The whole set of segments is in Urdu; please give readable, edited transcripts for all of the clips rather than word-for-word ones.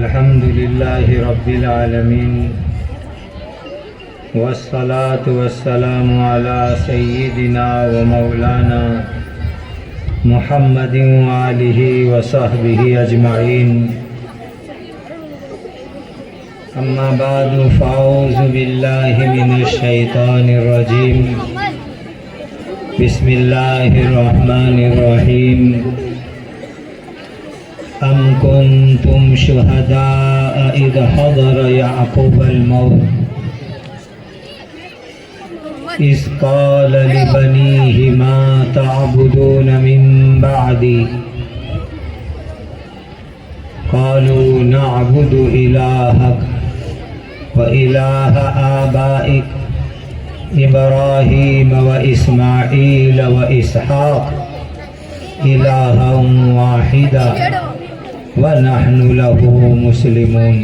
الحمد لله رب العالمين والصلاة والسلام على سيدنا ومولانا محمد وآله وصحبه أجمعين أما بعد فأعوذ بالله من الشيطان الرجيم بسم الله الرحمن الرحيم أم كنتم شهداء إذ حضر يعقوب الموت إذ قال لبنيه ما تعبدون من بعدي قالوا نعبد إلهك وإله آبائك إبراهيم وإسماعيل وإسحاق إلها واحدا ونحن له مسلمون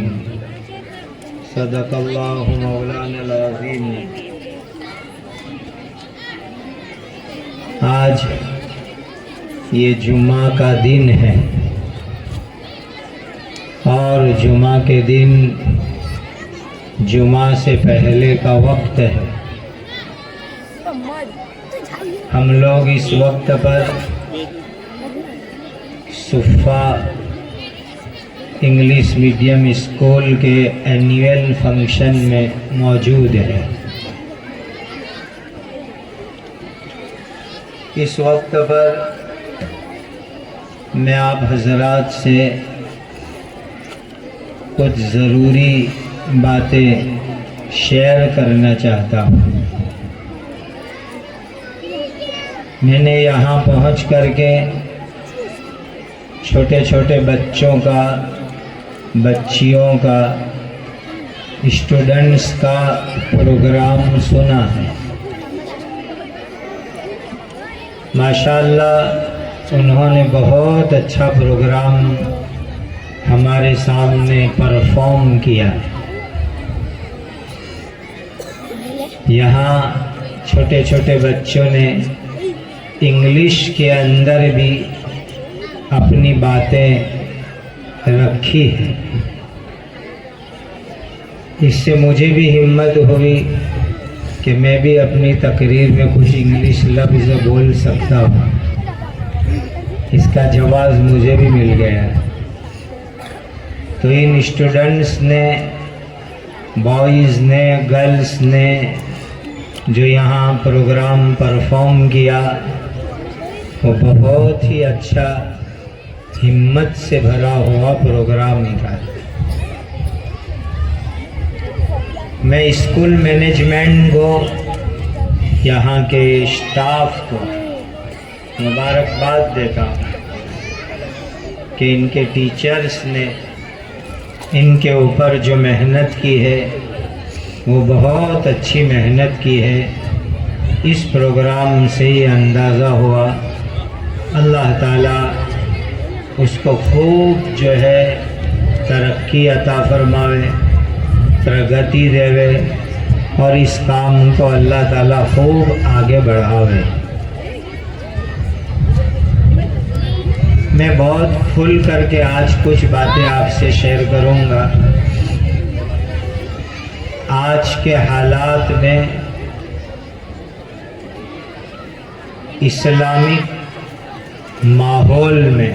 صدق اللہ مولانا العظیم۔ آج یہ جمعہ کا دن ہے اور جمعہ کے دن جمعہ سے پہلے کا وقت ہے۔ ہم لوگ اس وقت پر صفا انگلش میڈیم اسکول کے اینیول فنکشن میں موجود ہے۔ اس وقت پر میں آپ حضرات سے کچھ ضروری باتیں شیئر کرنا چاہتا ہوں۔ میں نے یہاں پہنچ کر کے چھوٹے چھوٹے بچوں کا، بچیوں کا، اسٹوڈنٹس کا پروگرام سنا ہے۔ ماشاءاللہ انہوں نے بہت اچھا پروگرام ہمارے سامنے پرفارم کیا۔ یہاں چھوٹے چھوٹے بچوں نے انگلش کے اندر بھی اپنی باتیں رکھی ہیں۔ اس سے مجھے بھی ہمت ہوئی کہ میں بھی اپنی تقریر میں کچھ انگلش لفظ بول سکتا ہوں۔ اس کا جواز مجھے بھی مل گیا۔ تو ان اسٹوڈنٹس نے، بوائز نے، گرلس نے جو یہاں پروگرام پرفارم کیا وہ بہت ہی اچھا، ہمت سے بھرا ہوا پروگرام تھا۔ میں اسکول مینجمنٹ کو، یہاں کے اسٹاف کو مبارکباد دیتا ہوں کہ ان کے ٹیچرز نے ان کے اوپر جو محنت کی ہے وہ بہت اچھی محنت کی ہے۔ اس پروگرام سے یہ اندازہ ہوا اللہ تعالیٰ اس کو خوب جو ہے ترقی عطا فرماوے، پرگتی دے اور اس کام کو اللہ تعالیٰ خوب آگے بڑھاوے۔ میں بہت کھل کر کے آج کچھ باتیں آپ سے شیئر کروں گا۔ آج کے حالات میں اسلامک ماحول میں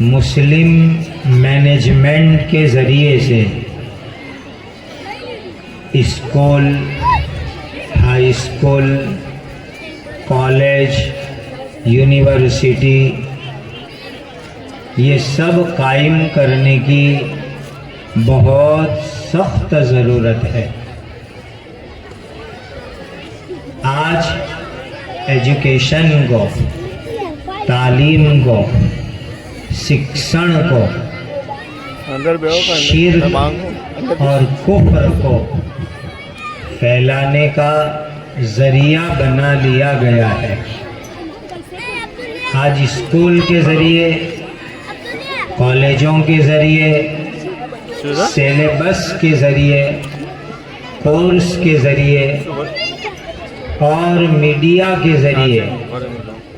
مسلم مینجمنٹ کے ذریعے سے school, high school, college, university یہ سب قائم کرنے کی بہت سخت ضرورت ہے۔ آج ایجوکیشن کو، تعلیم کو، شکشن کو شرک اور کفر کو پھیلانے کا ذریعہ بنا لیا گیا ہے۔ آج اسکول کے ذریعے، کالجوں کے ذریعے، سلیبس کے ذریعے، کورس کے ذریعے اور میڈیا کے ذریعے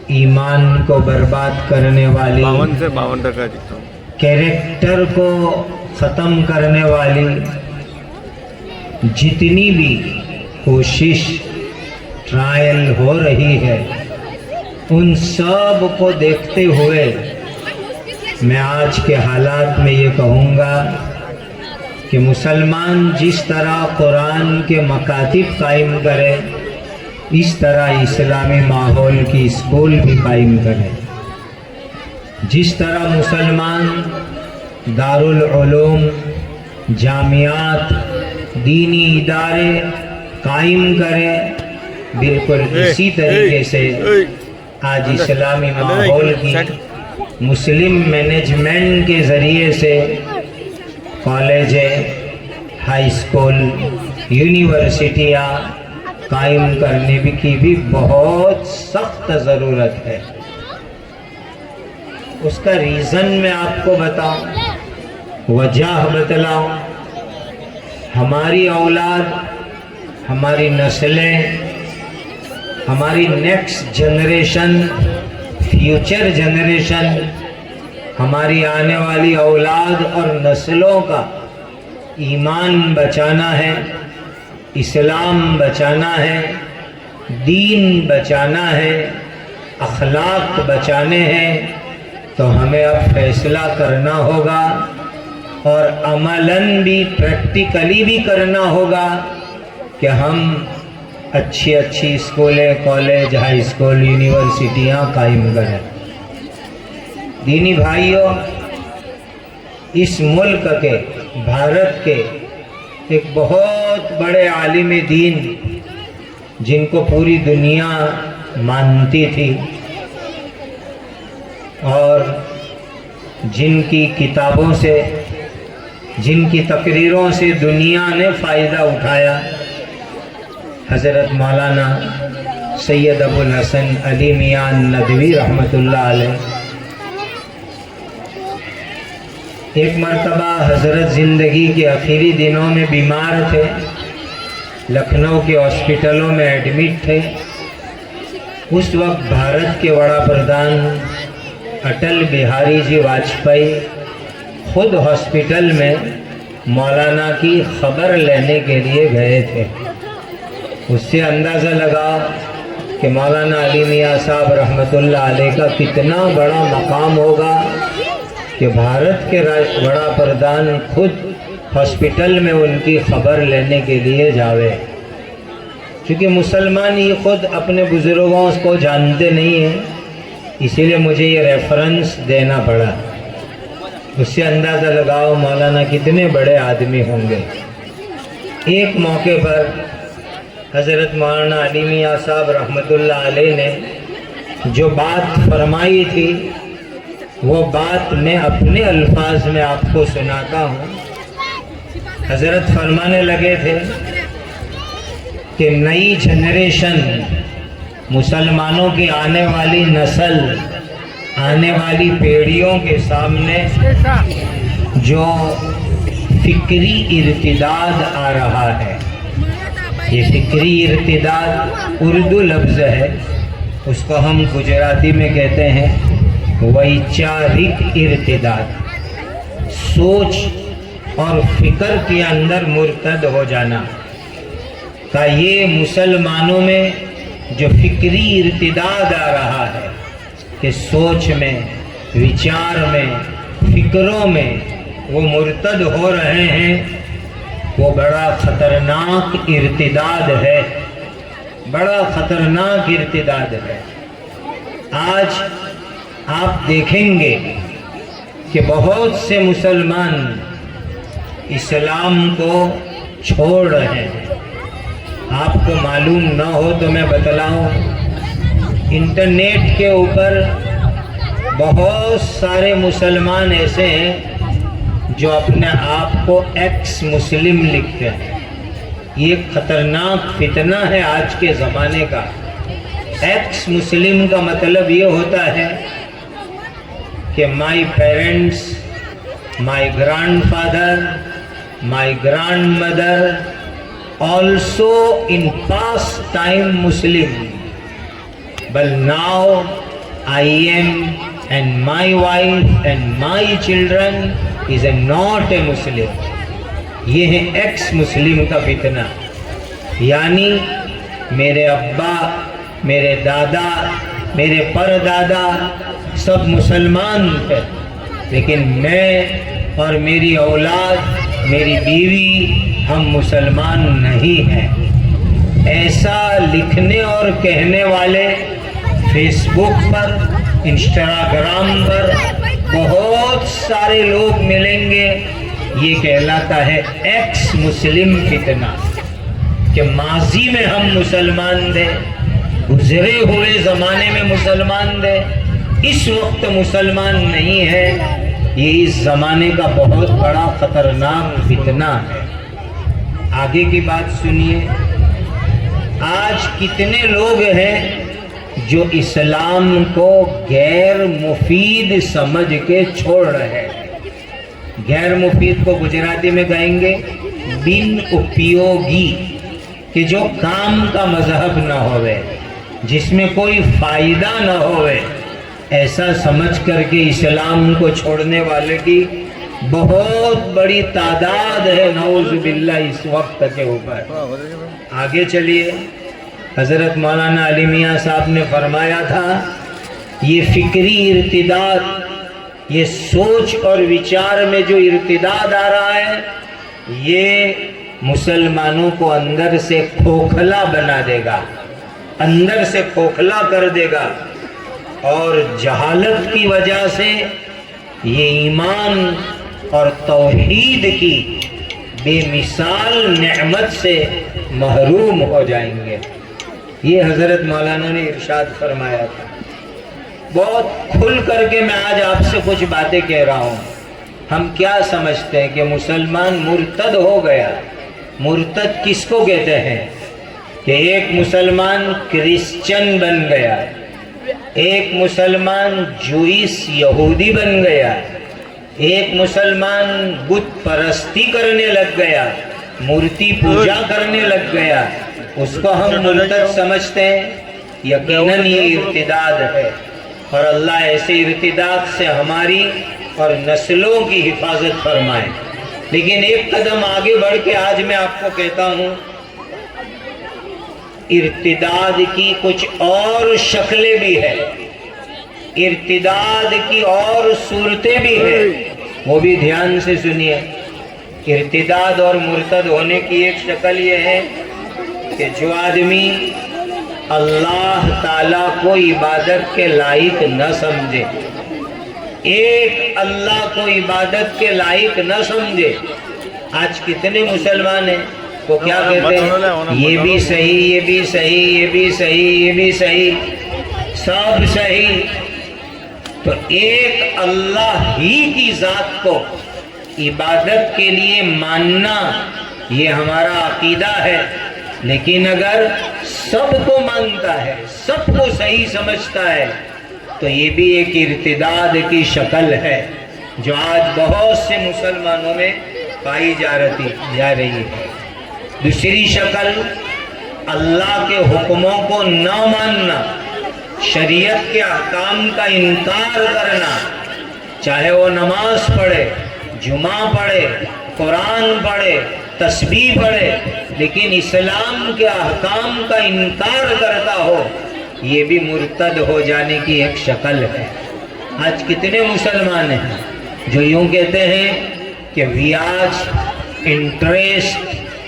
ایمان کو برباد کرنے والی کیریکٹر کو ختم کرنے والی جتنی بھی کوشش ٹرائل ہو رہی ہے، ان سب کو دیکھتے ہوئے میں آج کے حالات میں یہ کہوں گا کہ مسلمان جس طرح قرآن کے مکاتب قائم کرے، اس طرح اسلامی ماحول کی اسکول بھی قائم کرے۔ جس طرح مسلمان دارالعلوم، جامعات، دینی ادارے قائم کرے، بالکل اسی طریقے سے آج اسلامی ماحول کی مسلم مینجمنٹ کے ذریعے سے کالج، ہائی اسکول، یونیورسٹیاں قائم کرنے کی بھی بہت سخت ضرورت ہے۔ اس کا ریزن میں آپ کو بتاؤں، وجہ بتلاؤں۔ ہماری اولاد، ہماری نسلیں، ہماری نیکسٹ جنریشن، فیوچر جنریشن، ہماری آنے والی اولاد اور نسلوں کا ایمان بچانا ہے، اسلام بچانا ہے، دین بچانا ہے، اخلاق بچانے ہیں، تو ہمیں اب فیصلہ کرنا ہوگا اور عملاً بھی پریکٹیکلی بھی کرنا ہوگا کہ ہم اچھی اسکولیں، کالج، ہائی اسکول، یونیورسٹیاں قائم کریں۔ دینی بھائیوں، اس ملک کے، بھارت کے ایک بہت بڑے عالم دین جن کو پوری دنیا مانتی تھی اور جن کی کتابوں سے، جن کی تقریروں سے دنیا نے فائدہ اٹھایا، حضرت مولانا سید ابو الحسن علی میاں ندوی رحمۃ اللہ علیہ۔ ایک مرتبہ حضرت زندگی کے آخری دنوں میں بیمار تھے، لکھنؤ کے ہاسپٹلوں میں ایڈمٹ تھے۔ اس وقت بھارت کے وڑا پردھان اٹل بہاری جی واجپئی خود ہاسپٹل میں مولانا کی خبر لینے کے لیے گئے تھے۔ اس سے اندازہ لگا کہ مولانا علی میاں صاحب رحمۃ اللہ علیہ کا کتنا بڑا مقام ہوگا کہ بھارت کے بڑا پردھان خود ہاسپٹل میں ان کی خبر لینے کے لیے جاوے۔ کیونکہ مسلمان ہی خود اپنے بزرگوں کو جانتے نہیں ہیں، اسی لیے مجھے یہ ریفرنس دینا پڑا۔ اس سے اندازہ لگاؤ مولانا کتنے بڑے آدمی ہوں گے۔ ایک موقع پر حضرت مولانا علی میاں صاحب رحمۃ اللہ علیہ نے جو بات فرمائی تھی، وہ بات میں اپنے الفاظ میں آپ کو سناتا ہوں۔ حضرت فرمانے لگے تھے کہ نئی جنریشن، مسلمانوں کی آنے والی نسل، آنے والی پیڑھیوں کے سامنے جو فکری ارتداد آ رہا ہے، یہ فکری ارتداد اردو لفظ ہے، اس کو ہم گجراتی میں کہتے ہیں ویچارک ارتداد، سوچ اور فکر کے اندر مرتد ہو جانا۔ کہ یہ مسلمانوں میں جو فکری ارتداد آ رہا ہے کہ سوچ میں، وچار میں، فکروں میں وہ مرتد ہو رہے ہیں، وہ بڑا خطرناک ارتداد ہے، بڑا خطرناک ارتداد ہے۔ آج آپ دیکھیں گے کہ بہت سے مسلمان اسلام کو چھوڑ رہے ہیں۔ آپ کو معلوم نہ ہو تو میں بتلاؤں، انٹرنیٹ کے اوپر بہت سارے مسلمان ایسے ہیں جو اپنے آپ کو ایکس مسلم لکھتے ہیں۔ یہ خطرناک فتنہ ہے آج کے زمانے کا۔ ایکس مسلم کا مطلب یہ ہوتا ہے کہ my parents, my grandfather, my grandmother also in past time Muslim, but now I am and my wife and my children is not a Muslim. یہ ہے ایکس مسلم کا فتنہ، یعنی میرے ابا، میرے دادا، میرے پردادا سب مسلمان تھے، لیکن میں اور میری اولاد، میری بیوی، ہم مسلمان نہیں ہیں۔ ایسا لکھنے اور کہنے والے فیس بک پر، انسٹاگرام پر بہت سارے لوگ ملیں گے۔ یہ کہلاتا ہے ایکس مسلم فتنہ، کہ ماضی میں ہم مسلمان تھے، گزرے ہوئے زمانے میں مسلمان تھے، اس وقت مسلمان نہیں ہے۔ یہ اس زمانے کا بہت بڑا خطرناک فتنہ ہے۔ آگے کی بات سنیے، آج کتنے لوگ ہیں جو اسلام کو غیر مفید سمجھ کے چھوڑ رہے ہیں۔ غیر مفید کو گجراتی میں کہیں گے بن اپیوگی، کہ جو کام کا مذہب نہ ہوئے، جس میں کوئی فائدہ نہ ہوئے، ایسا سمجھ کر کے اسلام کو چھوڑنے والے کی بہت بڑی تعداد ہے، نعوذ باللہ، اس وقت کے اوپر۔ آگے چلیے، حضرت مولانا علی میاں صاحب نے فرمایا تھا، یہ فکری ارتداد، یہ سوچ اور وچار میں جو ارتداد آ رہا ہے، یہ مسلمانوں کو اندر سے کھوکھلا بنا دے گا، اندر سے کھوکھلا کر دے گا، اور جہالت کی وجہ سے یہ ایمان اور توحید کی بے مثال نعمت سے محروم ہو جائیں گے۔ یہ حضرت مولانا نے ارشاد فرمایا تھا۔ بہت کھل کر کے میں آج آپ سے کچھ باتیں کہہ رہا ہوں۔ ہم کیا سمجھتے ہیں کہ مسلمان مرتد ہو گیا؟ مرتد کس کو کہتے ہیں؟ کہ ایک مسلمان کرسچن بن گیا، ایک مسلمان جوئس یہودی بن گیا، ایک مسلمان بت پرستی کرنے لگ گیا، مورتی پوجا کرنے لگ گیا، اس کو ہم مرتد سمجھتے ہیں؟ یقیناً یہ ارتداد ہے، اور اللہ ایسے ارتداد سے ہماری اور نسلوں کی حفاظت فرمائے۔ لیکن ایک قدم آگے بڑھ کے آج میں آپ کو کہتا ہوں، ارتداد کی کچھ اور شکلیں بھی ہیں، ارتداد کی اور صورتیں بھی ہیں، وہ بھی دھیان سے سنیے۔ ارتداد اور مرتد ہونے کی ایک شکل یہ ہے کہ جو آدمی اللہ تعالیٰ کو عبادت کے لائق نہ سمجھے، ایک اللہ کو عبادت کے لائق نہ سمجھے۔ آج کتنے مسلمان ہیں وہ کیا کہتے ہیں؟ یہ بھی صحیح، یہ بھی صحیح، یہ بھی صحیح، یہ بھی صحیح، سب صحیح۔ تو ایک اللہ ہی کی ذات کو عبادت کے لیے ماننا، یہ ہمارا عقیدہ ہے۔ لیکن اگر سب کو مانتا ہے، سب کو صحیح سمجھتا ہے، تو یہ بھی ایک ارتداد کی شکل ہے جو آج بہت سے مسلمانوں میں پائی جا رہی ہے۔ دوسری شکل، اللہ کے حکموں کو نہ ماننا، شریعت کے احکام کا انکار کرنا، چاہے وہ نماز پڑھے، جمعہ پڑھے، قرآن پڑھے، تسبیح پڑھے، لیکن اسلام کے احکام کا انکار کرتا ہو، یہ بھی مرتد ہو جانے کی ایک شکل ہے۔ آج کتنے مسلمان ہیں جو یوں کہتے ہیں کہ بیاج،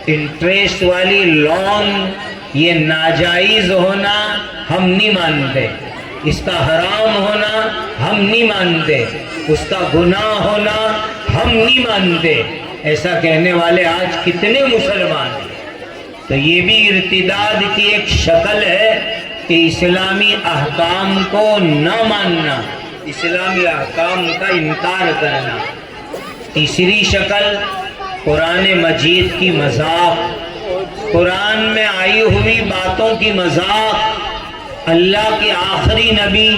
انٹریسٹ والی لون، یہ ناجائز ہونا ہم نہیں مانتے، اس کا حرام ہونا ہم نہیں مانتے، اس کا گناہ ہونا ہم نہیں مانتے۔ ایسا کہنے والے آج کتنے مسلمان ہیں؟ تو یہ بھی ارتداد کی ایک شکل ہے کہ اسلامی احکام کو نہ ماننا، اسلامی احکام کا انکار کرنا۔ تیسری شکل، قرآن مجید کی مذاق، قرآن میں آئی ہوئی باتوں کی مذاق، اللہ کے آخری نبی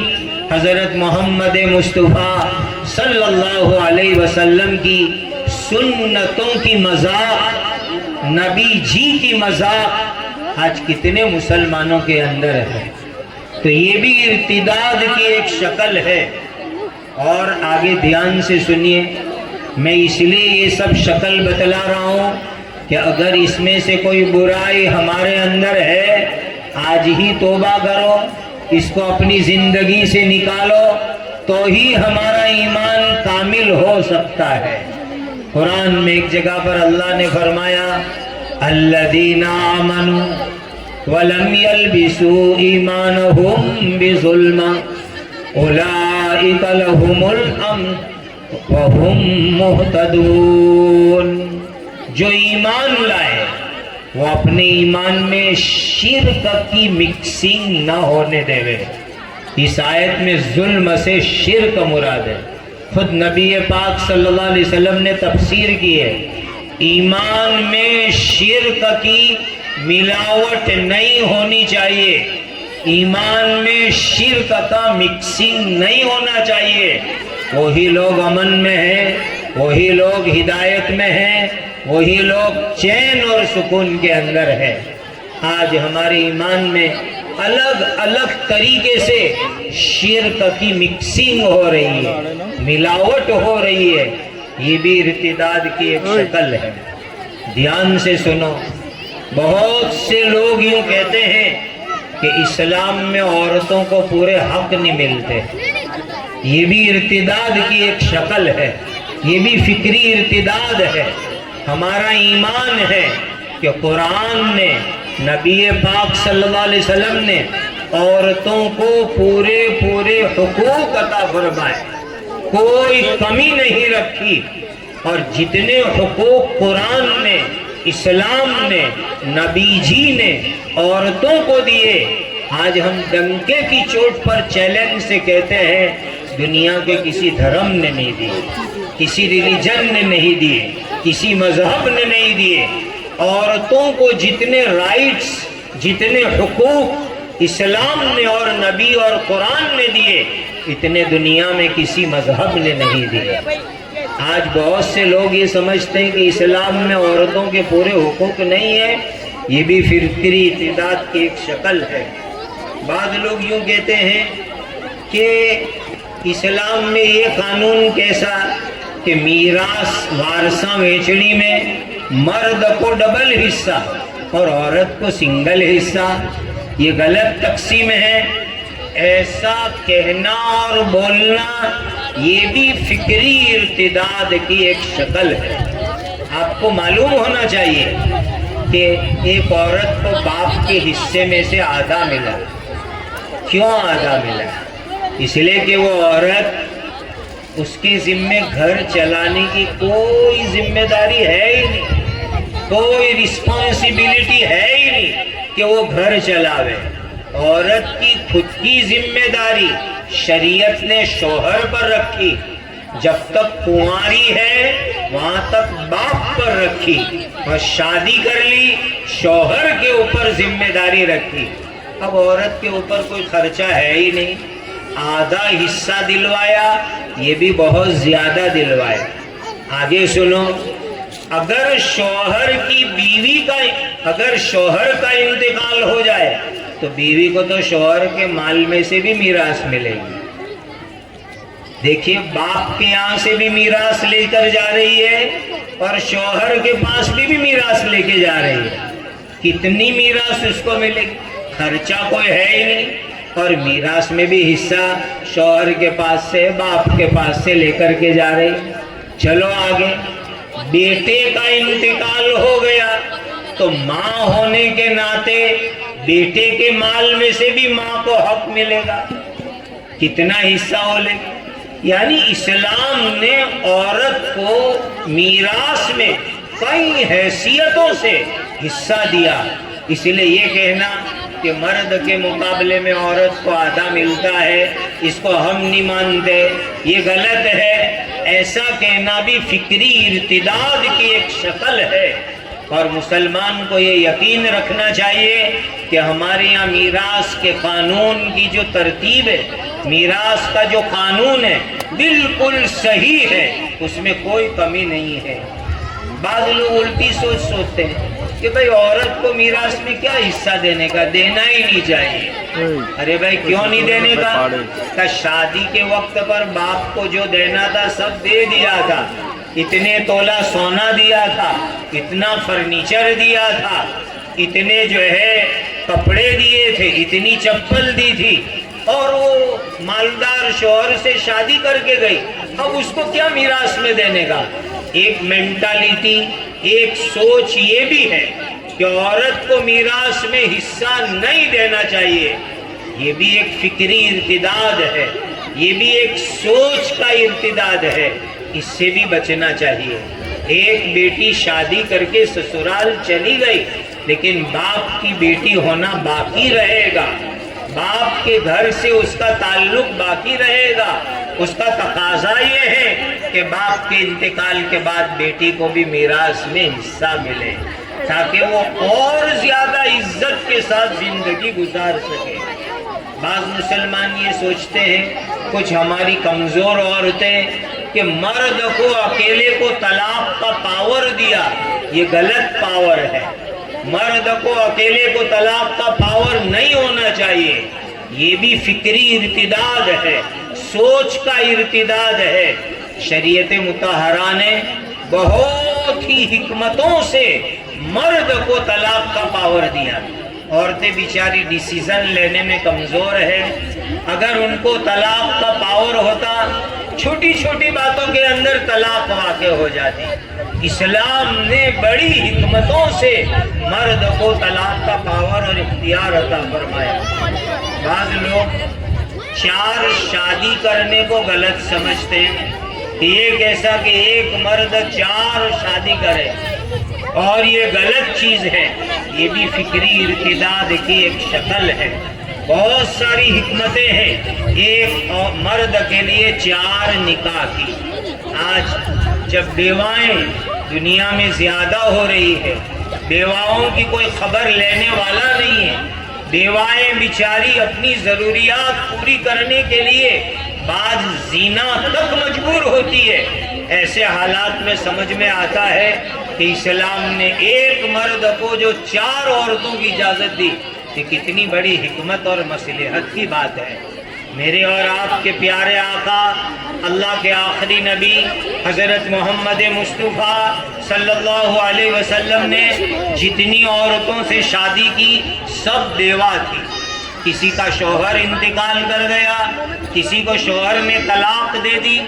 حضرت محمد مصطفیٰ صلی اللہ علیہ وسلم کی سنتوں کی مذاق، نبی جی کی مذاق آج کتنے مسلمانوں کے اندر ہے۔ تو یہ بھی ارتداد کی ایک شکل ہے اور آگے دھیان سے سنیے، میں اس لیے یہ سب شکل بتلا رہا ہوں کہ اگر اس میں سے کوئی برائی ہمارے اندر ہے، آج ہی توبہ کرو، اس کو اپنی زندگی سے نکالو، تو ہی ہمارا ایمان کامل ہو سکتا ہے۔ قرآن میں ایک جگہ پر اللہ نے فرمایا الذین آمنوا ولم يلبسوا ایمانہم بظلم اولئک لہم الامن وہم مہتدون۔ جو ایمان لائے وہ اپنے ایمان میں شرک کی مکسنگ نہ ہونے دے۔ اس آیت میں ظلم سے شرک مراد ہے، خود نبی پاک صلی اللہ علیہ وسلم نے تفسیر کی ہے، ایمان میں شرک کی ملاوٹ نہیں ہونی چاہیے، ایمان میں شرک کا مکسنگ نہیں ہونا چاہیے، وہی لوگ امن میں ہیں، وہی لوگ ہدایت میں ہیں، وہی لوگ چین اور سکون کے اندر ہے۔ آج ہمارے ایمان میں الگ الگ طریقے سے شرک کی مکسنگ ہو رہی ہے، ملاوٹ ہو رہی ہے، یہ بھی ارتداد کی ایک شکل ہے۔ دھیان سے سنو، بہت سے لوگ یوں کہتے ہیں کہ اسلام میں عورتوں کو پورے حق نہیں ملتے، یہ بھی ارتداد کی ایک شکل ہے، یہ بھی فکری ارتداد ہے۔ ہمارا ایمان ہے کہ قرآن نے، نبی پاک صلی اللہ علیہ وسلم نے عورتوں کو پورے حقوق عطا فرمائے، کوئی کمی نہیں رکھی، اور جتنے حقوق قرآن نے، اسلام نے، نبی جی نے عورتوں کو دیے، آج ہم ڈنکے کی چوٹ پر چیلنج سے کہتے ہیں دنیا کے کسی دھرم نے نہیں دیے، کسی ریلیجن نے نہیں دیے، کسی مذہب نے نہیں دیے۔ عورتوں کو جتنے رائٹس، جتنے حقوق اسلام نے اور نبی اور قرآن نے دیے، اتنے دنیا میں کسی مذہب نے نہیں دیے۔ آج بہت سے لوگ یہ سمجھتے ہیں کہ اسلام میں عورتوں کے پورے حقوق نہیں ہیں، یہ بھی فکری ارتداد کی ایک شکل ہے۔ بعض لوگ یوں کہتے ہیں کہ اسلام میں یہ قانون کیسا کہ میراث وارثاں ویچڑی میں مرد کو ڈبل حصہ اور عورت کو سنگل حصہ، یہ غلط تقسیم ہے۔ ایسا کہنا اور بولنا یہ بھی فکری ارتداد کی ایک شکل ہے۔ آپ کو معلوم ہونا چاہیے کہ ایک عورت کو باپ کے حصے میں سے آدھا ملا۔ کیوں آدھا ملا؟ اس لیے کہ وہ عورت، اس کے ذمے گھر چلانے کی کوئی ذمہ داری ہے ہی نہیں، کوئی رسپانسبلٹی ہے ہی نہیں کہ وہ گھر چلاوے۔ عورت کی خود کی ذمہ داری شریعت نے شوہر پر رکھی، جب تک کنواری ہے وہاں تک باپ پر رکھی، اور شادی کر لی شوہر کے اوپر ذمہ داری رکھی۔ اب عورت کے اوپر کوئی خرچہ ہے ہی نہیں، آدھا حصہ دلوایا، یہ بھی بہت زیادہ دلوایا۔ آگے سنو، اگر شوہر کی بیوی کا، اگر شوہر کا انتقال ہو جائے تو بیوی کو تو شوہر کے مال میں سے بھی میراث ملے گی۔ دیکھیے، باپ کے یہاں سے بھی میراث لے کر جا رہی ہے اور شوہر کے پاس بھی میراث لے کے جا رہی ہے۔ کتنی میراث اس کو ملے گی؟ خرچہ کوئی ہے ہی نہیں، اور میراث میں بھی حصہ شوہر کے پاس سے، باپ کے پاس سے لے کر کے جا رہی۔ چلو آگے، بیٹے کا انتقال ہو گیا تو ماں ہونے کے ناطے بیٹے کے مال میں سے بھی ماں کو حق ملے گا، کتنا حصہ ہو لے گا؟ یعنی اسلام نے عورت کو میراث میں کئی حیثیتوں سے حصہ دیا۔ اس لیے یہ کہنا کہ مرد کے مقابلے میں عورت کو آدھا ملتا ہے، اس کو ہم نہیں مانتے، یہ غلط ہے۔ ایسا کہنا بھی فکری ارتداد کی ایک شکل ہے، اور مسلمان کو یہ یقین رکھنا چاہیے کہ ہمارے یہاں میراث کے قانون کی جو ترتیب ہے، میراث کا جو قانون ہے بالکل صحیح ہے، اس میں کوئی کمی نہیں ہے۔ بعض لوگ الٹی سوچتے ہیں کہ بھائی عورت کو میراث میں کیا حصہ دینے کا، دینا ہی نہیں چاہیے۔ ارے بھائی کیوں نہیں دینے کا؟ کہ شادی کے وقت پر باپ کو جو دینا تھا سب دے دیا تھا، اتنے تولہ سونا دیا تھا، اتنا فرنیچر دیا تھا، اتنے جو ہے کپڑے دیے تھے، اتنی چپل دی تھی، اور وہ مالدار شوہر سے شادی کر کے گئی، اب اس کو کیا میراث میں دینے کا؟ ایک مینٹالٹی، ایک سوچ یہ بھی ہے کہ عورت کو میراث میں حصہ نہیں دینا چاہیے، یہ بھی ایک فکری ارتداد ہے، یہ بھی ایک سوچ کا ارتداد ہے، اس سے بھی بچنا چاہیے۔ ایک بیٹی شادی کر کے سسرال چلی گئی، لیکن باپ کی بیٹی ہونا باقی رہے گا، باپ کے گھر سے اس کا تعلق باقی رہے گا۔ اس کا تقاضا یہ ہے کہ باپ کے انتقال کے بعد بیٹی کو بھی میراث میں حصہ ملے، تاکہ وہ اور زیادہ عزت کے ساتھ زندگی گزار سکے۔ بعض مسلمان یہ سوچتے ہیں، کچھ ہماری کمزور عورتیں، کہ مرد کو اکیلے کو طلاق کا پاور دیا، یہ غلط پاور ہے۔ مرد کو اکیلے کو طلاق کا پاور نہیں ہونا چاہیے، یہ بھی فکری ارتداد ہے، سوچ کا ارتداد ہے۔ شریعت مطہرہ نے بہت ہی حکمتوں سے مرد کو طلاق کا پاور دیا۔ عورتیں بیچاری ڈیسیزن لینے میں کمزور ہے، اگر ان کو طلاق کا پاور ہوتا، چھوٹی چھوٹی باتوں کے اندر طلاق واقع ہو جاتی۔ اسلام نے بڑی حکمتوں سے مرد کو طلاق کا پاور اور اختیار عطا فرمایا۔ بعض لوگ 4 شادی کرنے کو غلط سمجھتے ہیں، کہ یہ کیسا کہ ایک مرد 4 شادی کرے، اور یہ غلط چیز ہے، یہ بھی فکری ارتداد کی ایک شکل ہے۔ بہت ساری حکمتیں ہیں ایک مرد کے لیے 4 نکاح کی۔ آج جب بیوائیں دنیا میں زیادہ ہو رہی ہے، بیواؤں کی کوئی خبر لینے والا نہیں ہے، بیوائیں بیچاری اپنی ضروریات پوری کرنے کے لیے بعض زنا تک مجبور ہوتی ہے، ایسے حالات میں سمجھ میں آتا ہے کہ اسلام نے ایک مرد کو جو 4 عورتوں کی اجازت دی، یہ کتنی بڑی حکمت اور مصلحت کی بات ہے۔ میرے اور آپ کے پیارے آقا، اللہ کے آخری نبی حضرت محمد مصطفیٰ صلی اللہ علیہ وسلم نے جتنی عورتوں سے شادی کی سب بیوہ تھی۔ کسی کا شوہر انتقال کر گیا، کسی کو شوہر نے طلاق دے دی،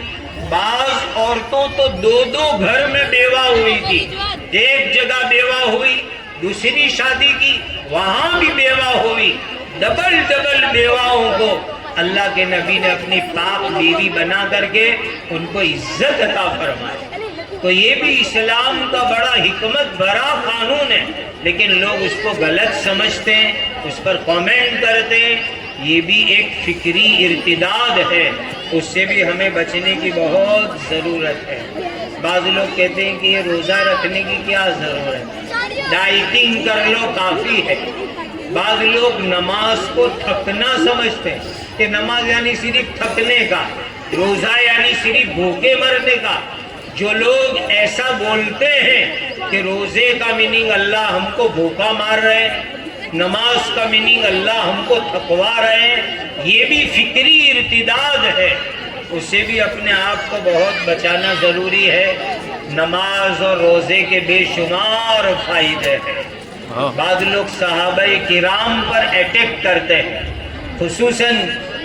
بعض عورتوں تو 2 گھر میں بیوہ ہوئی تھی، ایک جگہ بیوہ ہوئی، دوسری شادی کی وہاں بھی بیوہ ہوئی، ڈبل بیواؤں کو اللہ کے نبی نے اپنی پاک بیوی بنا کر کے ان کو عزت عطا فرمائی۔ تو یہ بھی اسلام کا بڑا حکمت بھرا قانون ہے، لیکن لوگ اس کو غلط سمجھتے ہیں، اس پر کامنٹ کرتے ہیں، یہ بھی ایک فکری ارتداد ہے، اس سے بھی ہمیں بچنے کی بہت ضرورت ہے۔ بعض لوگ کہتے ہیں کہ یہ روزہ رکھنے کی کیا ضرورت ہے، ڈائٹنگ کر لو کافی ہے۔ بعض لوگ نماز کو تھکنا سمجھتے ہیں کہ نماز یعنی صرف تھکنے کا، روزہ یعنی صرف بھوکے مرنے کا۔ جو لوگ ایسا بولتے ہیں کہ روزے کا میننگ اللہ ہم کو بھوکا مار رہے ہیں، نماز کا میننگ اللہ ہم کو تھکوا رہے ہیں، یہ بھی فکری ارتداد ہے، اس سے بھی اپنے آپ کو بہت بچانا ضروری ہے۔ نماز اور روزے کے بے شمار فائدے ہیں۔ بعض لوگ صحابہ کرام پر اٹیک کرتے ہیں، خصوصاً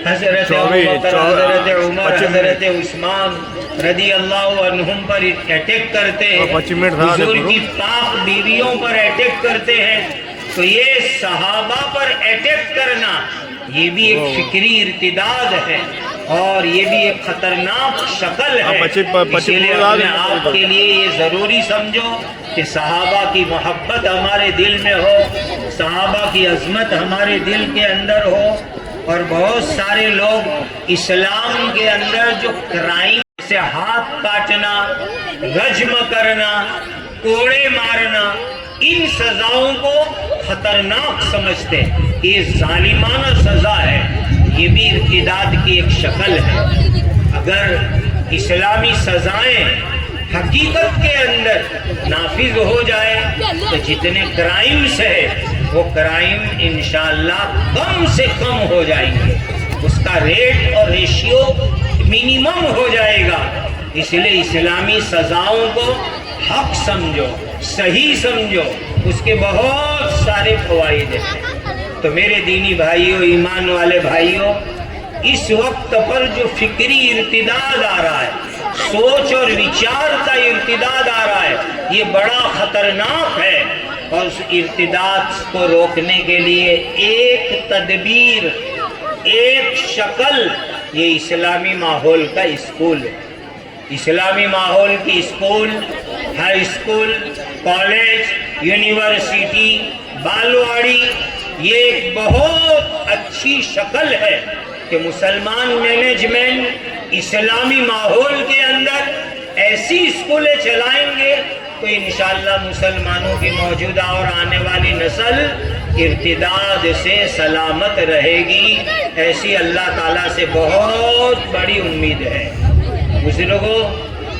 حضرت ابوبکر، حضرت عمر، حضرت عثمان رضی اللہ عنہم پر اٹیک کرتے ہیں، حضور کی پاک بیویوں پر اٹیک کرتے ہیں۔ تو یہ صحابہ پر اٹیک کرنا یہ بھی ایک فکری ارتداد ہے، اور یہ بھی ایک خطرناک شکل ہے۔ اسی لیے اپنے آپ کے لیے یہ ضروری سمجھو کہ صحابہ کی محبت ہمارے دل میں ہو، صحابہ کی عظمت ہمارے دل کے اندر ہو۔ اور بہت سارے لوگ اسلام کے اندر جو کرائم سے ہاتھ کاٹنا، رجم کرنا، کوڑے مارنا، ان سزاؤں کو خطرناک سمجھتے ہیں، یہ ظالمانہ سزا ہے، یہ بھی ارتداد کی ایک شکل ہے۔ اگر اسلامی سزائیں حقیقت کے اندر نافذ ہو جائے تو جتنے کرائمز ہے وہ کرائم انشاءاللہ کم سے کم ہو جائیں گے، اس کا ریٹ اور ریشیو منیمم ہو جائے گا۔ اس لیے اسلامی سزاؤں کو حق سمجھو، صحیح سمجھو، اس کے بہت سارے فوائد ہیں۔ تو میرے دینی بھائیوں، ایمان والے بھائیوں، اس وقت پر جو فکری ارتداد آ رہا ہے، سوچ اور وچار کا ارتداد آ رہا ہے، یہ بڑا خطرناک ہے، اور اس ارتداد کو روکنے کے لیے ایک تدبیر، ایک شکل، یہ اسلامی ماحول کا اسکول ہے۔ اسلامی ماحول کی school, high school, college, university, بالواڑی، یہ ایک بہت اچھی شکل ہے کہ مسلمان مینجمنٹ اسلامی ماحول کے اندر ایسی اسکولیں چلائیں گے تو انشاءاللہ مسلمانوں کی موجودہ اور آنے والی نسل ارتداد سے سلامت رہے گی، ایسی اللہ تعالیٰ سے بہت بڑی امید ہے۔ بزرگوں،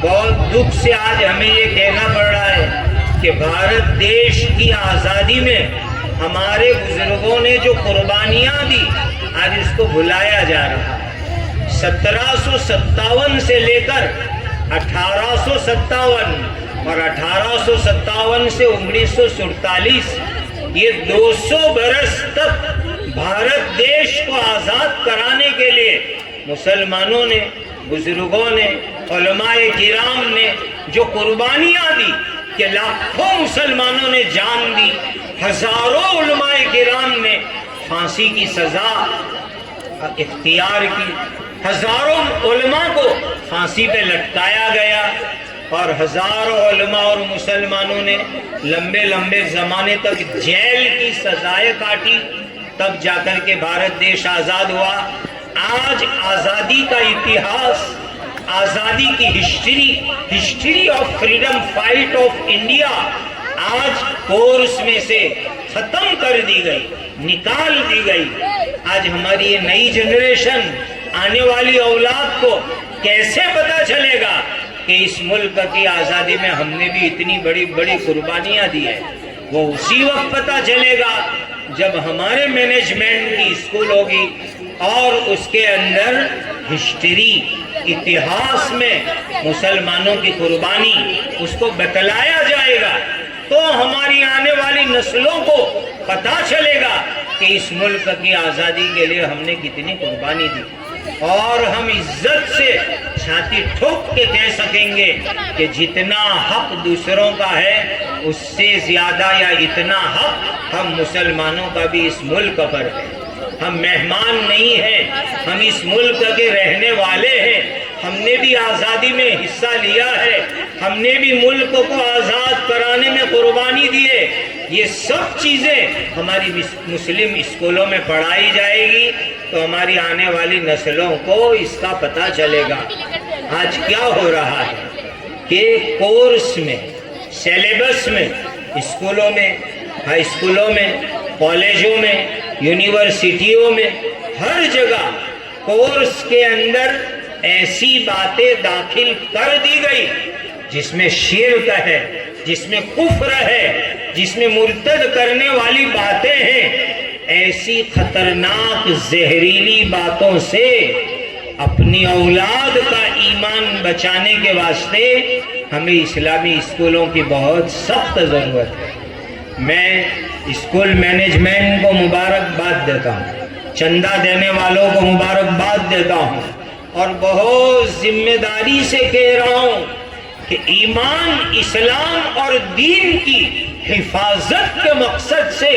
بہت دکھ سے آج ہمیں یہ کہنا پڑ رہا ہے کہ بھارت دیش کی آزادی میں ہمارے بزرگوں نے جو قربانیاں دی، آج اس کو بھلایا جا رہا ہے۔ 1757 سے لے کر 1857 اور 1857 سے 1947، یہ 200 برس تک بھارت دیش کو آزاد کرانے کے لیے مسلمانوں نے، بزرگوں نے، علماء کرام نے جو قربانیاں دی کہ لاکھوں مسلمانوں نے جان دی، ہزاروں علماء کرام نے پھانسی کی سزا اختیار کی، ہزاروں علماء کو پھانسی پہ لٹکایا گیا، اور ہزاروں علماء اور مسلمانوں نے لمبے لمبے زمانے تک جیل کی سزائیں کاٹی، تب جا کر کے بھارت دیش آزاد ہوا۔ آج آزادی کا اتہاس، آزادی کی history of freedom fight of India آج کورس میں سے ختم کر دی گئی، نکال دی گئی۔ آج ہماری یہ نئی جنریشن، آنے والی اولاد کو کیسے پتا چلے گا کہ اس ملک کی آزادی میں ہم نے بھی اتنی بڑی بڑی قربانیاں دی ہیں؟ وہ اسی وقت پتا چلے گا جب ہمارے مینجمنٹ کی اسکول ہوگی اور اس کے اندر ہسٹری، اتہاس میں مسلمانوں کی قربانی اس کو بتلایا جائے گا، تو ہماری آنے والی نسلوں کو پتا چلے گا کہ اس ملک کی آزادی کے لیے ہم نے کتنی قربانی دی، اور ہم عزت سے چھاتی ٹھوک کے کہہ سکیں گے کہ جتنا حق دوسروں کا ہے اس سے زیادہ یا اتنا حق ہم مسلمانوں کا بھی اس ملک پر ہے۔ ہم مہمان نہیں ہیں، ہم اس ملک کے رہنے والے ہیں، ہم نے بھی آزادی میں حصہ لیا ہے، ہم نے بھی ملک کو آزاد کرانے میں قربانی دی ہے۔ یہ سب چیزیں ہماری مسلم اسکولوں میں پڑھائی جائے گی تو ہماری آنے والی نسلوں کو اس کا پتہ چلے گا۔ آج کیا ہو رہا ہے کہ کورس میں، سیلیبس میں، اسکولوں میں، ہائی اسکولوں میں، کالجوں میں، یونیورسٹیوں میں، ہر جگہ کورس کے اندر ایسی باتیں داخل کر دی گئی جس میں شرک ہے، جس میں کفر ہے، جس میں مرتد کرنے والی باتیں ہیں۔ ایسی خطرناک زہریلی باتوں سے اپنی اولاد کا ایمان بچانے کے واسطے ہمیں اسلامی اسکولوں کی بہت سخت ضرورت ہے۔ میں اسکول مینجمنٹ کو مبارکباد دیتا ہوں، چندہ دینے والوں کو مبارکباد دیتا ہوں، اور بہت ذمہ داری سے کہہ رہا ہوں کہ ایمان، اسلام اور دین کی حفاظت کے مقصد سے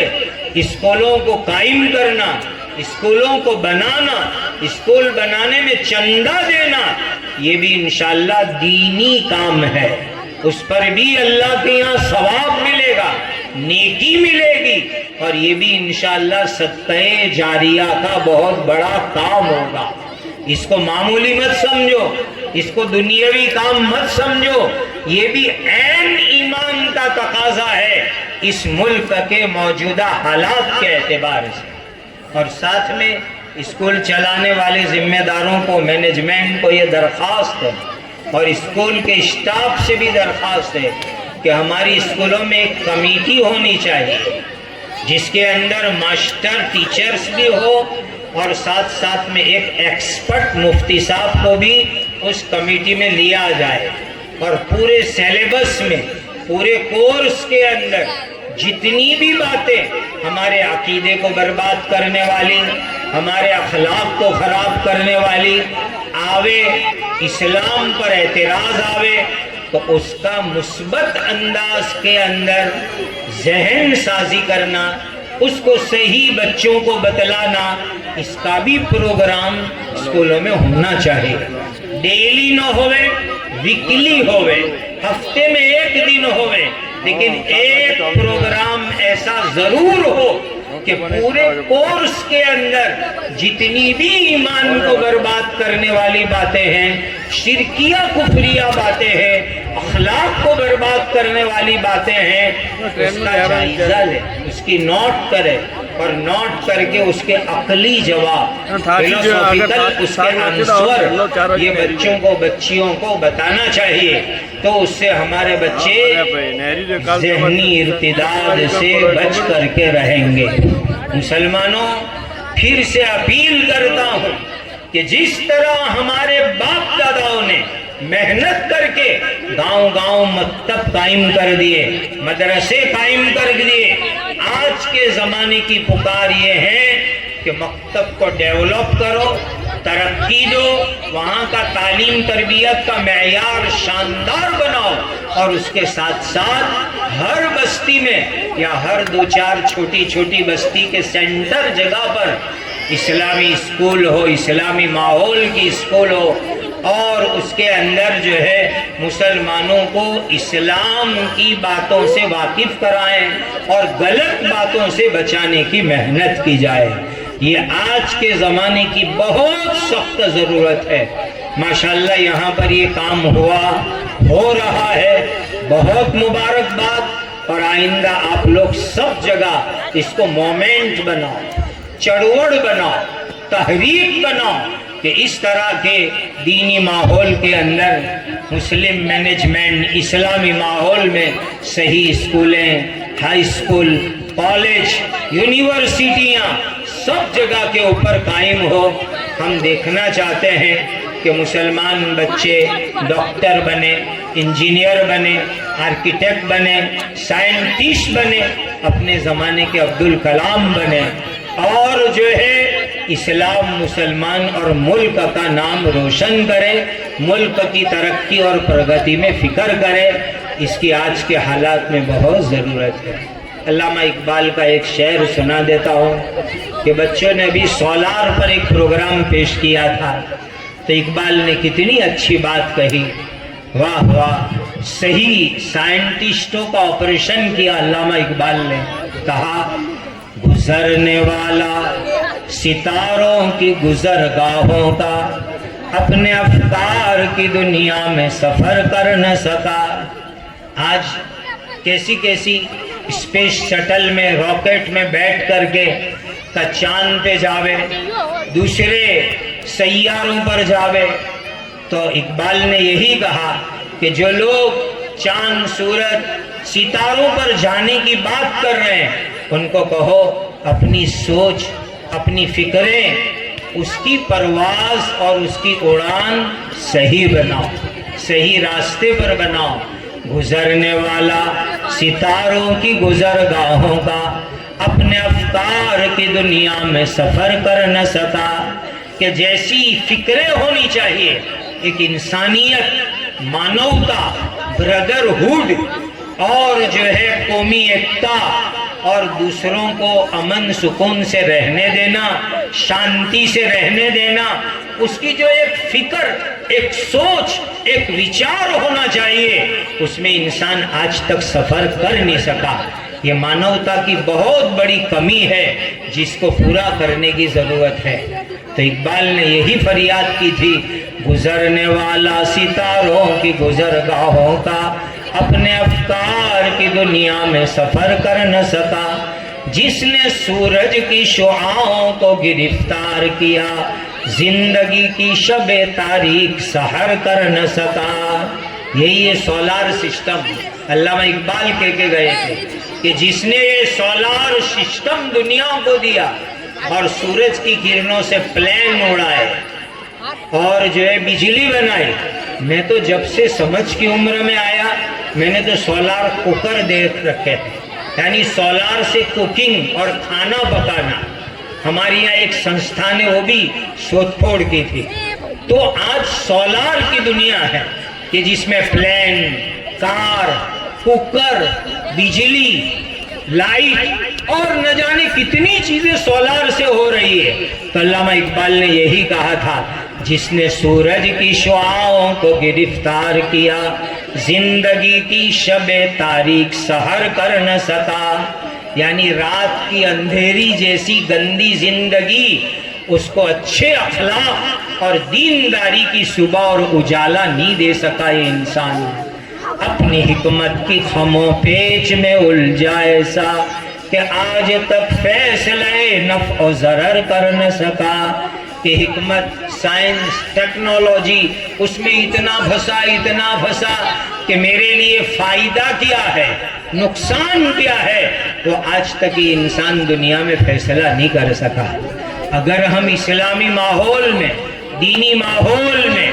اسکولوں کو قائم کرنا، اسکولوں کو بنانا، اسکول بنانے میں چندہ دینا، یہ بھی انشاءاللہ دینی کام ہے۔ اس پر بھی اللہ کے یہاں ثواب ملے گا، نیکی ملے گی، اور یہ بھی انشاءاللہ صدقہ جاریہ کا بہت بڑا کام ہوگا۔ اس کو معمولی مت سمجھو، اس کو دنیاوی کام مت سمجھو، یہ بھی عین ایمان کا تقاضا ہے اس ملک کے موجودہ حالات کے اعتبار سے۔ اور ساتھ میں اسکول چلانے والے ذمہ داروں کو، مینجمنٹ کو یہ درخواست ہے اور اسکول کے اسٹاف سے بھی درخواست ہے کہ ہماری اسکولوں میں ایک کمیٹی ہونی چاہیے جس کے اندر ماسٹر ٹیچرز بھی ہو اور ساتھ ساتھ میں ایک ایکسپرٹ مفتی صاحب کو بھی اس کمیٹی میں لیا جائے، اور پورے سیلیبس میں، پورے کورس کے اندر جتنی بھی باتیں ہمارے عقیدے کو برباد کرنے والی، ہمارے اخلاق کو خراب کرنے والی آوے، اسلام پر اعتراض آوے، تو اس کا مثبت انداز کے اندر ذہن سازی کرنا، اس کو صحیح بچوں کو بتلانا، اس کا بھی پروگرام اسکولوں میں ہونا چاہیے۔ ڈیلی نہ ہوئے، ویکلی ہوئے، ہفتے میں ایک دن ہوئے، لیکن ایک پروگرام ایسا ضرور ہو کہ پورے کورس کے اندر جتنی بھی ایمان کو برباد کرنے والی باتیں ہیں، شرکیہ کفریہ باتیں ہیں، اخلاق کو برباد کرنے والی باتیں ہیں، اس کا جائزہ لے، اس کی نوٹ کرے، اور نوٹ کر کے اس کے عقلی جواب، فلسفیکل اس کے آنسر یہ بچوں کو، بچیوں کو بتانا چاہیے، تو اس سے ہمارے بچے ذہنی ارتداد سے بچ کر کے رہیں گے۔ مسلمانوں، پھر سے اپیل کرتا ہوں کہ جس طرح ہمارے باپ داداؤں نے محنت کر کے گاؤں گاؤں مکتب قائم کر دیے، مدرسے قائم کر دیے، آج کے زمانے کی پکار یہ ہے کہ مکتب کو ڈیولپ کرو، ترقی دو، وہاں کا تعلیم تربیت کا معیار شاندار بناؤ، اور اس کے ساتھ ساتھ ہر بستی میں یا ہر دو چار چھوٹی چھوٹی بستی کے سینٹر جگہ پر اسلامی اسکول ہو، اسلامی ماحول کی اسکول ہو، اور اس کے اندر جو ہے مسلمانوں کو اسلام کی باتوں سے واقف کرائیں اور غلط باتوں سے بچانے کی محنت کی جائے۔ یہ آج کے زمانے کی بہت سخت ضرورت ہے۔ ماشاءاللہ یہاں پر یہ کام ہو رہا ہے، بہت مبارکباد، اور آئندہ آپ لوگ سب جگہ اس کو مومنٹ بناؤ، چڑوڑ بناؤ، تحریک بناؤ کہ اس طرح کے دینی ماحول کے اندر مسلم مینجمنٹ، اسلامی ماحول میں صحیح اسکولیں، ہائی اسکول، کالج، یونیورسٹیاں سب جگہ کے اوپر قائم ہو۔ ہم دیکھنا چاہتے ہیں کہ مسلمان بچے ڈاکٹر بنے، انجینئر بنے، آرکیٹیکٹ بنے، سائنٹسٹ بنے، اپنے زمانے کے عبدالکلام بنے، اور جو ہے اسلام، مسلمان اور ملک کا نام روشن کرے، ملک کی ترقی اور پرگتی میں فکر کرے۔ اس کی آج کے حالات میں بہت ضرورت ہے۔ علامہ اقبال کا ایک شعر سنا دیتا ہوں کہ بچوں نے ابھی سولار پر ایک پروگرام پیش کیا تھا، تو اقبال نے کتنی اچھی بات کہی، واہ واہ، صحیح سائنٹسٹوں کا آپریشن کیا۔ علامہ اقبال نے کہا، گزرنے والا ستاروں کی گزرگاہوں کا اپنے افکار کی دنیا میں سفر کر نہ سکا۔ آج کیسی کیسی اسپیس شٹل میں، راکٹ میں بیٹھ کر کے چاند پہ جاوے، دوسرے سیاروں پر جاوے، تو اقبال نے یہی کہا کہ جو لوگ چاند، سورج، ستاروں پر جانے کی بات کر رہے ہیں، ان کو کہو اپنی سوچ، اپنی فکریں، اس کی پرواز اور اس کی اڑان صحیح بناؤ، صحیح راستے پر بناؤ۔ گزرنے والا ستاروں کی گزرگاہوں کا اپنے افکار کی دنیا میں سفر کر نہ سکا، کہ جیسی فکریں ہونی چاہیے، ایک انسانیت، مانوتا، بردرہوڈ، اور جو ہے قومی ایکتا، اور دوسروں کو امن سکون سے رہنے دینا، شانتی سے رہنے دینا، اس کی جو ایک فکر، ایک سوچ، ایک وچار ہونا چاہیے، اس میں انسان آج تک سفر کر نہیں سکا۔ یہ مانوتا کی بہت بڑی کمی ہے جس کو پورا کرنے کی ضرورت ہے۔ تو اقبال نے یہی فریاد کی تھی، گزرنے والا ستاروں کی گزرگاہوں کا اپنے افکار کی دنیا میں سفر کر نہ سکا۔ جس نے سورج کی شعاعوں کو گرفتار کیا، زندگی کی شب تاریک سحر کر نہ سکا۔ یہی ہے سولار سسٹم۔ علامہ اقبال کہہ کے گئے تھے کہ جس نے یہ سولار سسٹم دنیا کو دیا اور سورج کی کرنوں سے پلین اڑائے اور جو ہے بجلی بنائی، میں تو جب سے سمجھ کی عمر میں آیا میں نے تو سولار کوکر دیکھ رکھے تھے، یعنی سولار سے کوکنگ اور کھانا پکانا۔ ہماری یہاں ایک سنستھا نے وہ بھی شوتھ پھوڑ کی تھی۔ تو آج سولار کی دنیا ہے کہ جس میں پلین، کار، کوکر، بجلی، لائٹ اور نہ جانے کتنی چیزیں سولار سے ہو رہی ہے۔ تو علامہ اقبال نے یہی کہا تھا، جس نے سورج کی شعاعوں کو گرفتار کیا، زندگی کی شب تاریک سحر کر نہ سکا۔ یعنی رات کی اندھیری جیسی گندی زندگی، اس کو اچھے اخلاق اور دینداری کی صبح اور اجالا نہیں دے سکا یہ انسان۔ اپنی حکمت کی خموں پیچ میں الجھا ایسا کہ آج تک فیصلے نفع و ضرر کر نہ سکا۔ کہ حکمت، سائنس، ٹیکنالوجی اس میں اتنا پھنسا کہ میرے لیے فائدہ کیا ہے، نقصان کیا ہے، وہ آج تک یہ انسان دنیا میں فیصلہ نہیں کر سکا۔ اگر ہم اسلامی ماحول میں، دینی ماحول میں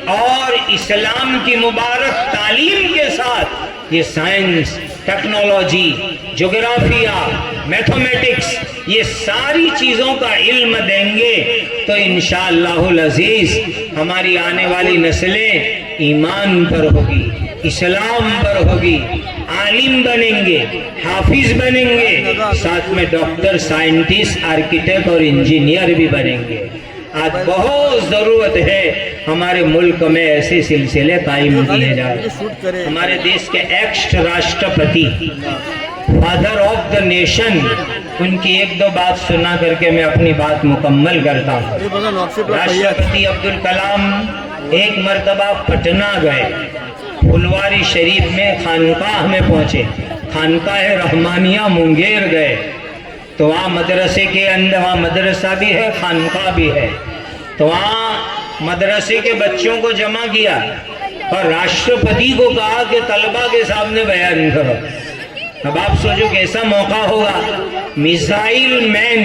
اور اسلام کی مبارک تعلیم کے ساتھ یہ سائنس، ٹیکنالوجی، جغرافیہ، میتھمیٹکس، یہ ساری چیزوں کا علم دیں گے تو انشاءاللہ العزیز ہماری آنے والی نسلیں ایمان پر ہوگی، اسلام پر ہوگی، عالم بنیں گے، حافظ بنیں گے، ساتھ میں ڈاکٹر، سائنٹسٹ، آرکیٹیکٹ اور انجینئر بھی بنیں گے۔ آج بہت ضرورت ہے ہمارے ملک میں ایسے سلسلے قائم کیے جائیں۔ ہمارے دیش کے ایکس راشٹرپتی، فادر آف دا نیشن، ان کی ایک دو بات سنا کر کے میں اپنی بات مکمل کرتا ہوں۔ راشٹرپتی عبدالکلام ایک مرتبہ پٹنہ گئے، پھلواری شریف میں خانقاہ میں پہنچے، خانقاہ رحمانیہ منگیر گئے تو وہاں مدرسے کے اندر، وہاں مدرسہ بھی ہے، خانقاہ بھی ہے، تو وہاں مدرسے کے بچوں کو جمع کیا اور راشٹرپتی کو کہا کہ طلبہ کے سامنے بیان کرو۔ اب آپ سوچو کیسا موقع ہوگا، میزائل مین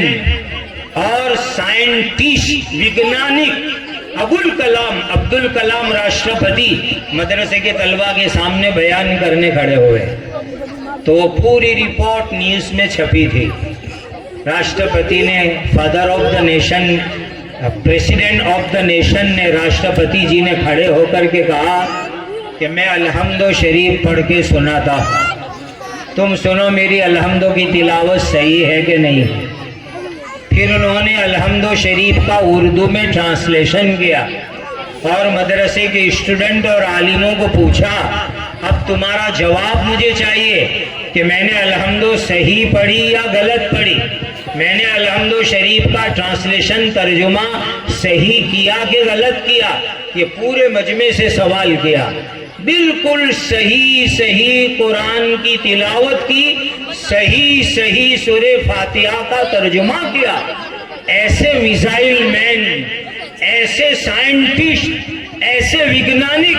اور سائنٹسٹ، وگنانک عبدالکلام راشٹرپتی مدرسے کے طلبہ کے سامنے بیان کرنے کھڑے ہوئے تو وہ پوری رپورٹ نیوز میں چھپی تھی۔ راشٹرپتی نے، father of the nation, president of the nation نے راشٹرپتی جی نے کھڑے ہو کر کے کہا کہ میں الحمد شریف پڑھ کے سناتا ہوں، تم سنو میری الحمد کی تلاوت صحیح ہے کہ نہیں۔ پھر انہوں نے الحمد شریف کا اردو میں ٹرانسلیشن کیا اور مدرسے کے اسٹوڈنٹ اور عالموں کو پوچھا، اب تمہارا جواب مجھے چاہیے کہ میں نے الحمد صحیح پڑھی یا غلط پڑھی، میں نے الحمد شریف کا ٹرانسلیشن، ترجمہ صحیح کیا کہ غلط کیا۔ یہ پورے مجمع سے سوال کیا، بالکل صحیح قرآن کی تلاوت کی، صحیح سورہ فاتحہ کا ترجمہ کیا۔ ایسے میزائل مین، ایسے سائنٹسٹ، ایسے وگنانک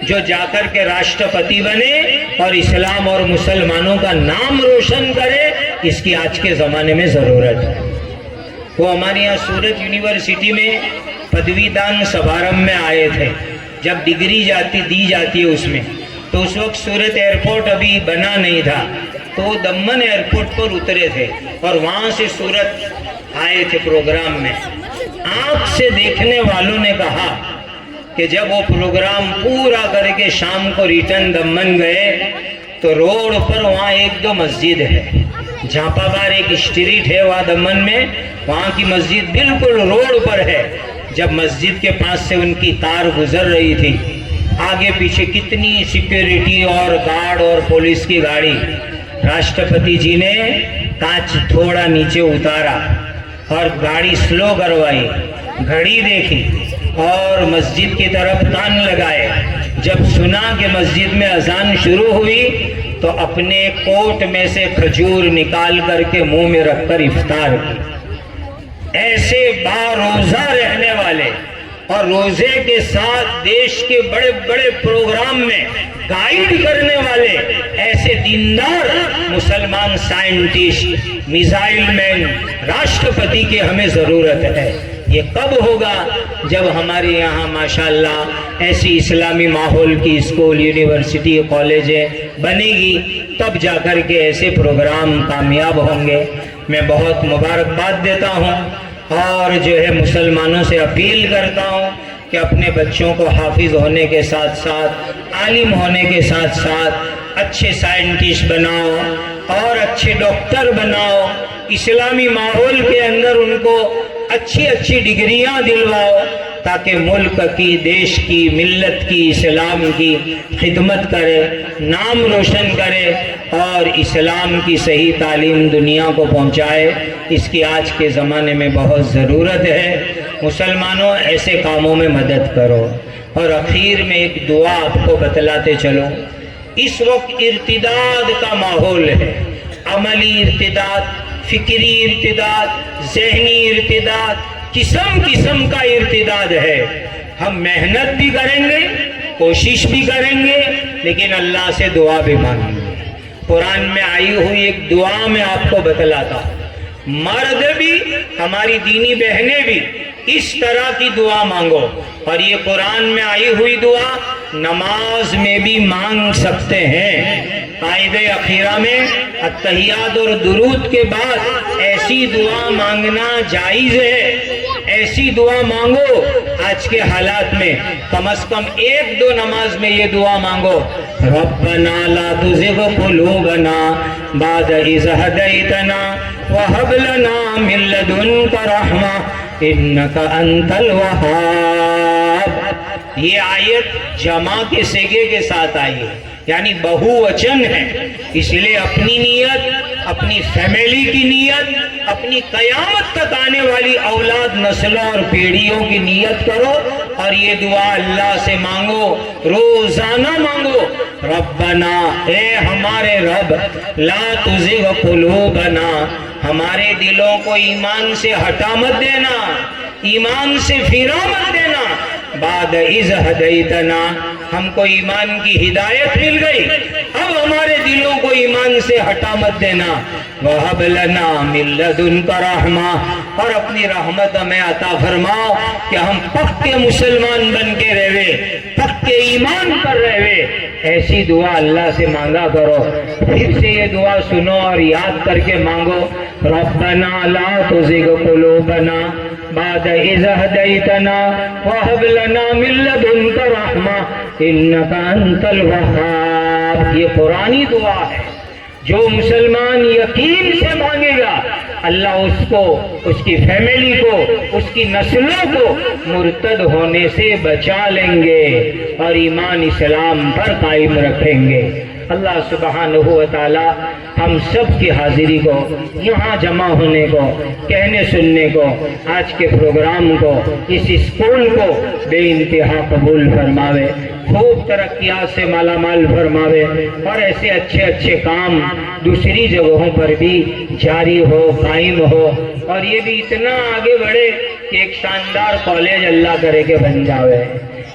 جو جا کر کے راشٹرپتی بنے اور اسلام اور مسلمانوں کا نام روشن کرے، اس کی آج کے زمانے میں ضرورت ہے۔ وہ ہمارے یہاں سورت یونیورسٹی میں پدوی دان سمارمبھ میں آئے تھے، جب ڈگری دی جاتی ہے اس میں، تو اس وقت سورت ایئرپورٹ ابھی بنا نہیں تھا، تو وہ دمن ایئرپورٹ پر اترے تھے اور وہاں سے سورت آئے تھے پروگرام میں۔ آنکھ سے دیکھنے والوں نے کہا کہ جب وہ پروگرام پورا کر کے شام کو ریٹرن دمن گئے تو روڈ پر وہاں ایک دو مسجد ہے، جھانپا بار ایک اسٹریٹ ہے وہاں دمن میں، وہاں کی مسجد بالکل روڈ پر ہے۔ جب مسجد کے پاس سے ان کی کار گزر رہی تھی، آگے پیچھے کتنی سیکیورٹی اور گارڈ اور پولیس کی گاڑی، راشٹرپتی جی نے کانچ تھوڑا نیچے اتارا اور گاڑی سلو کروائی، گھڑی دیکھی اور مسجد کی طرف کان لگائے۔ جب سنا کہ مسجد میں اذان شروع ہوئی تو اپنے کوٹ میں سے کھجور نکال کر کے منہ میں رکھ کر افطار کی۔ ایسے باروزہ رہنے والے اور روزے کے ساتھ دیش کے بڑے بڑے پروگرام میں گائیڈ کرنے والے ایسے دیندار مسلمان سائنٹسٹ، میزائل مین، راشٹرپتی کی ہمیں ضرورت ہے۔ یہ کب ہوگا؟ جب ہمارے یہاں ماشاءاللہ ایسی اسلامی ماحول کی اسکول، یونیورسٹی، کالجیں بنے گی، تب جا کر کے ایسے پروگرام کامیاب ہوں گے۔ میں بہت مبارکباد دیتا ہوں اور جو ہے مسلمانوں سے اپیل کرتا ہوں کہ اپنے بچوں کو حافظ ہونے کے ساتھ ساتھ، عالم ہونے کے ساتھ ساتھ اچھے سائنٹسٹ بناؤ اور اچھے ڈاکٹر بناؤ، اسلامی ماحول کے اندر ان کو اچھی اچھی ڈگریاں دلواؤ تاکہ ملک کی، دیش کی، ملت کی، اسلام کی خدمت کرے، نام روشن کرے اور اسلام کی صحیح تعلیم دنیا کو پہنچائے۔ اس کی آج کے زمانے میں بہت ضرورت ہے۔ مسلمانوں ایسے کاموں میں مدد کرو۔ اور اخیر میں ایک دعا آپ کو بتلاتے چلو۔ اس وقت ارتداد کا ماحول ہے، عملی ارتداد، فکری ارتداد، ذہنی ارتداد، قسم قسم کا ارتداد ہے۔ ہم محنت بھی کریں گے، کوشش بھی کریں گے، لیکن اللہ سے دعا بھی مانگیں گے۔ قرآن میں آئی ہوئی ایک دعا میں آپ کو بتلاتا ہوں، مرد بھی، ہماری دینی بہنیں بھی اس طرح کی دعا مانگو۔ اور یہ قرآن میں آئی ہوئی دعا نماز میں بھی مانگ سکتے ہیں۔ قاعدہ اخیرہ میں التحیات اور درود کے بعد ایسی دعا مانگنا جائز ہے۔ ایسی دعا مانگو۔ آج کے حالات میں کم از کم ایک دو نماز میں یہ دعا مانگو، ربنا لا تزغ قلوبنا بعد اذ ہدیتنا وہب لنا من لدنک رحمہ انک انت الوہاب۔ یہ آیت جمع کے صیغے کے ساتھ آئی ہے، یعنی بہو وچن ہے، اس لیے اپنی نیت، اپنی فیملی کی نیت، اپنی قیامت تک آنے والی اولاد، نسلوں اور پیڑھیوں کی نیت کرو اور یہ دعا اللہ سے مانگو، روزانہ مانگو۔ ربنا، اے ہمارے رب، لا تزغ قلوبنا، ہمارے دلوں کو ایمان سے ہٹا مت دینا، ایمان سے پھرا مت دینا، بعد اذ ہدیتنا، ہم کو ایمان کی ہدایت مل گئی، اب ہمارے دلوں کو ایمان سے ہٹا مت دینا، وہب لنا من لدنک رحمہ، اور اپنی رحمت ہمیں عطا فرماؤ کہ ہم پکے مسلمان بن کے رہے، پکے ایمان پر رہے۔ ایسی دعا اللہ سے مانگا کرو۔ پھر سے یہ دعا سنو اور یاد کر کے مانگو، ربنا لا تزغ قلوبنا بعد اذ ہدیتنا وہب لنا من لدنک رحمہ انک انت الوہاب۔ یہ قرآنی دعا ہے، جو مسلمان یقین سے مانگے گا اللہ اس کو، اس کی فیملی کو، اس کی نسلوں کو مرتد ہونے سے بچا لیں گے اور ایمان اسلام پر قائم رکھیں گے۔ اللہ سبحانہ و تعالی ہم سب کی حاضری کو، یہاں جمع ہونے کو، کہنے سننے کو، آج کے پروگرام کو، اس اسکول کو بے انتہا قبول فرماوے، خوب ترقیات سے مالا مال فرماوے اور ایسے اچھے اچھے کام دوسری جگہوں پر بھی جاری ہو، قائم ہو، اور یہ بھی اتنا آگے بڑھے کہ ایک شاندار کالج اللہ کرے کے بن جاوے،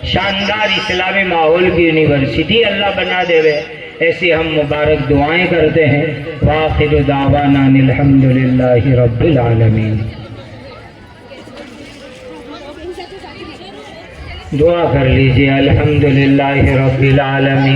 شاندار اسلامی ماحول کی یونیورسٹی اللہ بنا دے وے۔ ایسی ہم مبارک دعائیں کرتے ہیں۔ وآخر دعوانا الحمدللہ رب العالمین۔ دعا کر لیجئے، الحمدللہ رب العالمین۔